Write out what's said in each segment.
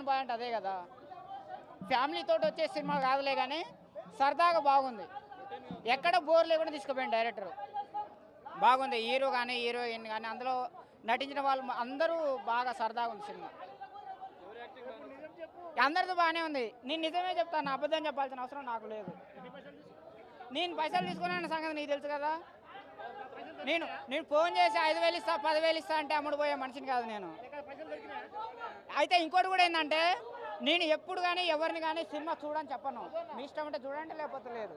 Point అదే కదా, ఫ్యామిలీతో వచ్చే సినిమా కాదులే కానీ సరదాగా బాగుంది, ఎక్కడ బోర్ లేకుండా తీసుకుపోయింది డైరెక్టర్. బాగుంది, హీరో కానీ హీరోయిన్ కానీ అందులో నటించిన వాళ్ళు అందరూ బాగా సరదాగా ఉంది సినిమా. అందరితో బాగానే ఉంది. నేను నిజమే చెప్తాను, అబద్ధం చెప్పాల్సిన అవసరం నాకు లేదు. నేను పైసలు తీసుకున్నాను సంగతి నీకు తెలుసు కదా. నేను ఫోన్ చేసి 5,000 ఇస్తా 10,000 ఇస్తా అంటే అమ్ముడు పోయే మనిషిని కాదు నేను. అయితే ఇంకోటి కూడా ఏంటంటే, నేను ఎప్పుడు కానీ ఎవరిని కానీ సినిమా చూడని చెప్పను. మీ ఇష్టం ఉంటే చూడండి, లేకపోతే లేదు.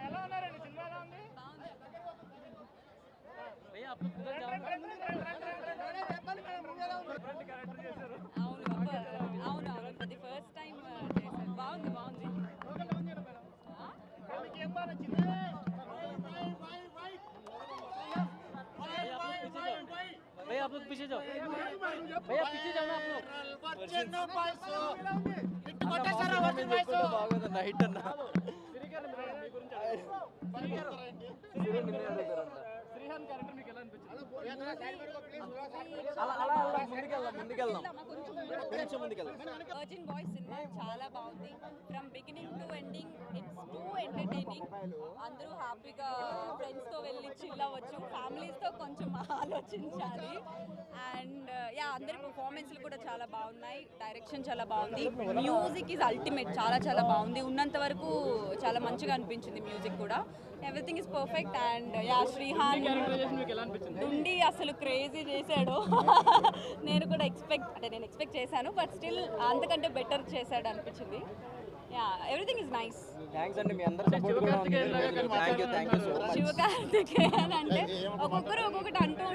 ఎలా ఉన్నారండి, సినిమా ఎలా ఉంది? అవును అది ఫస్ట్ టైం చేశారు. బాగుంది भैया आप लोग पीछे जाओ, भैया पीछे जाओ ना आप लोग. బాగుంది నైట్ అన్న. వర్జిన్ బాయ్స్ సినిమా చాలా బాగుంది. From beginning to ending it's two entertaining. అందరూ హ్యాపీగా ఫ్రెండ్స్తో వెళ్ళి చిల్ అవ్వచ్చు, ఫ్యామిలీస్తో కొంచెం ఆలోచించాలి. అండ్ అందరి పర్ఫార్మెన్స్లు కూడా చాలా బాగున్నాయి, డైరెక్షన్ చాలా బాగుంది, మ్యూజిక్ ఈజ్ అల్టిమేట్, చాలా బాగుంది. ఉన్నంత వరకు చాలా మంచిగా అనిపించింది మ్యూజిక్ కూడా. Everything is perfect. And Srihan నుండి అసలు క్రేజీ చేశాడు. నేను కూడా ఎక్స్పెక్ట్ చేశాను, బట్ స్టిల్ అంతకంటే బెటర్ చేశాడు అనిపించింది. Everything is nice. థ్యాంక్స్ అండి, మీ అందరి సపోర్ట్ కూడా ఉంది. Thank you so much. Sivakarthikeyan అంటే ఒక్కొక్కరు ఒక్కొక్కటి అంటూ